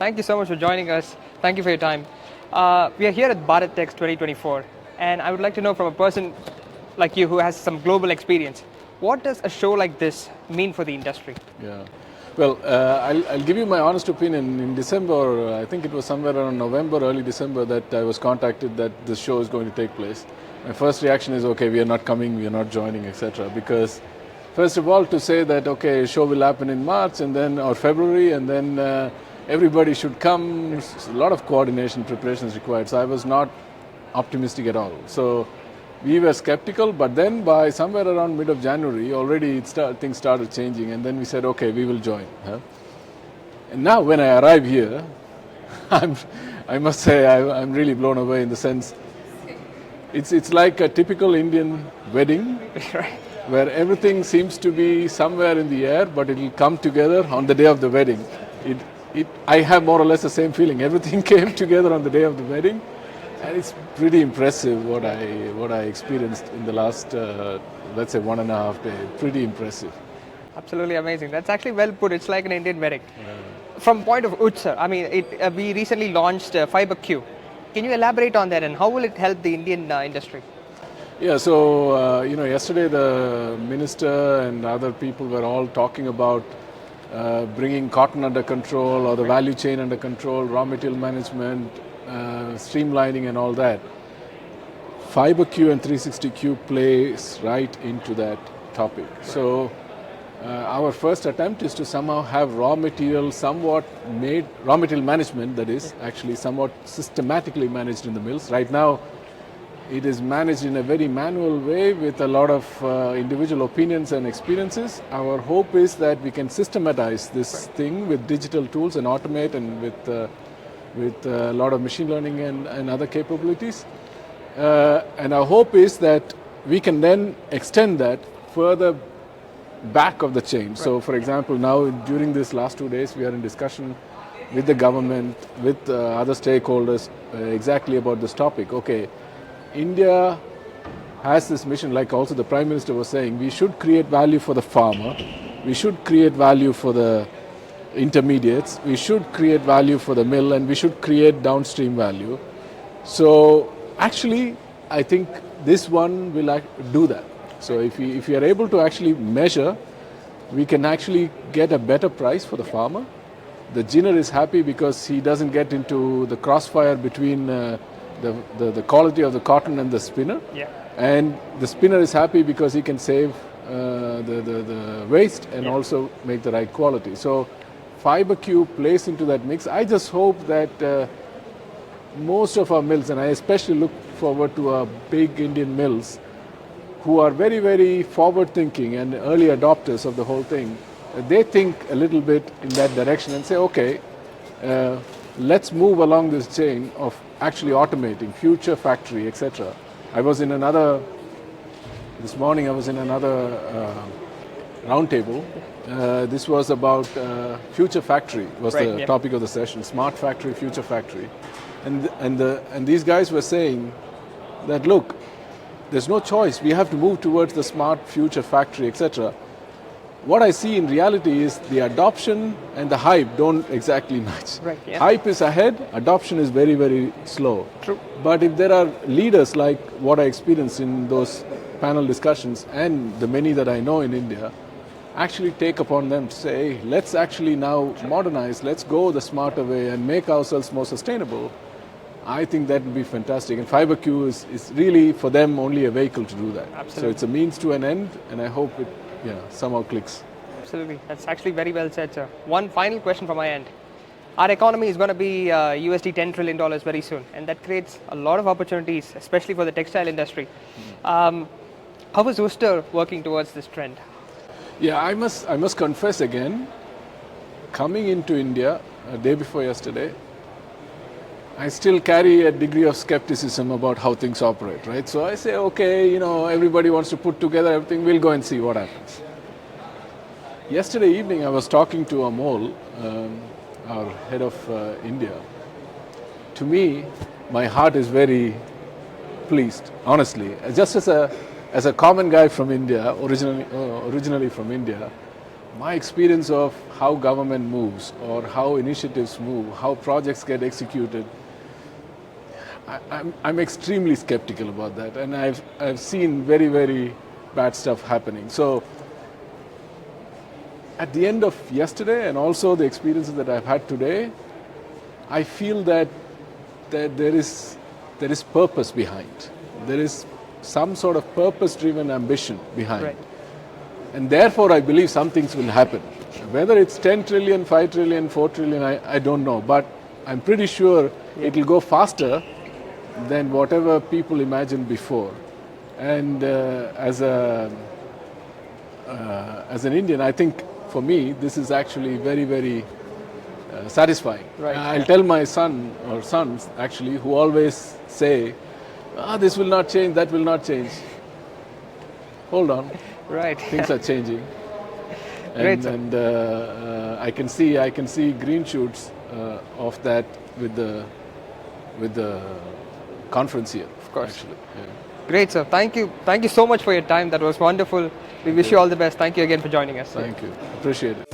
Thank you so much for joining us. Thank you for your time. We are here at BHARAT TEX 2024, and I would like to know from a person like you who has some global experience, what does a show like this mean for the industry? Yeah. Well, I'll give you my honest opinion. In December, I think it was somewhere around November, early December, that I was contacted that this show is going to take place. My first reaction is, okay, we are not coming, we are not joining, etc. Because, first of all, to say that, okay, show will happen in March and then or February, and then everybody should come, a lot of coordination, preparation is required. So I was not optimistic at all. So we were skeptical, but then by somewhere around mid of January, already things started changing, and then we said, okay, we will join. And now when I arrive here, I must say I'm really blown away in the sense, it's like a typical Indian wedding, where everything seems to be somewhere in the air, but it will come together on the day of the wedding. I have more or less the same feeling. Everything came together on the day of the wedding. And it's pretty impressive what I experienced in the last, let's say, 1.5 days. Pretty impressive. Absolutely amazing. That's actually well put. It's like an Indian wedding. From point of Uster, I mean, we recently launched FiberQ. Can you elaborate on that and how will it help the Indian industry? Yeah, so yesterday the minister and other people were all talking about bringing cotton under control or the value chain under control, raw material management, streamlining and all that. FiberQ and 360Q plays right into that topic. So our first attempt is to somehow have raw material management, that is actually somewhat systematically managed in the mills. Right now it is managed in a very manual way with a lot of individual opinions and experiences. Our hope is that we can systematize this thing with digital tools and automate and with a lot of machine learning and other capabilities. And our hope is that we can then extend that further back of the chain. So for example, now during these last 2 days, we are in discussion with the government, with other stakeholders exactly about this topic. Okay, India has this mission, like also the Prime Minister was saying, we should create value for the farmer, we should create value for the intermediates, we should create value for the mill, and we should create downstream value. So actually, I think this one will do that. So if we are able to actually measure, we can actually get a better price for the farmer. The ginner is happy because he doesn't get into the crossfire between the quality of the cotton and the spinner. Yeah. And the spinner is happy because he can save the waste and also make the right quality. So FiberQ plays into that mix. I just hope that most of our mills, and I especially look forward to our big Indian mills, who are very, very forward-thinking and early adopters of the whole thing, they think a little bit in that direction and say, okay, let's move along this chain of actually automating, future factory, etc. This morning I was in another roundtable. This was about future factory, was the topic of the session, smart factory, future factory. And these guys were saying that, look, there's no choice. We have to move towards the smart future factory, etc. What I see in reality is the adoption and the hype don't exactly match. Right, yeah. Hype is ahead, adoption is very, very slow. True. But if there are leaders like what I experienced in those panel discussions and the many that I know in India, actually take upon them to say, hey, let's actually now modernize, let's go the smarter way and make ourselves more sustainable, I think that would be fantastic. And FiberQ is really for them only a vehicle to do that. Absolutely. So it's a means to an end, and I hope it somehow clicks. Absolutely. That's actually very well said, sir. One final question from my end. Our economy is going to be USD $10 trillion very soon, and that creates a lot of opportunities, especially for the textile industry. How is Uster working towards this trend? Yeah, I must confess again, coming into India a day before yesterday, I still carry a degree of skepticism about how things operate, right? So I say, okay, everybody wants to put together everything, we'll go and see what happens. Yesterday evening, I was talking to Amol, our head of India. To me, my heart is very pleased, honestly. Just as a common guy from India, originally from India, my experience of how government moves or how initiatives move, how projects get executed, I'm extremely skeptical about that, and I've seen very, very bad stuff happening. So at the end of yesterday and also the experiences that I've had today, I feel that there is purpose behind. There is some sort of purpose-driven ambition behind. Right. And therefore, I believe some things will happen. Whether it's 10 trillion, 5 trillion, 4 trillion, I don't know. But I'm pretty sure it will go faster than whatever people imagined before. And as an Indian, I think for me, this is actually very, very satisfying. Right. I'll tell my son or sons actually who always say, this will not change, that will not change. Hold on. Right. Things are changing. Great, sir. And I can see green shoots of that with the conference here. Of course. Actually. Yeah. Great, sir. Thank you so much for your time. That was wonderful. We wish you all the best. Thank you again for joining us. Thank you. Appreciate it.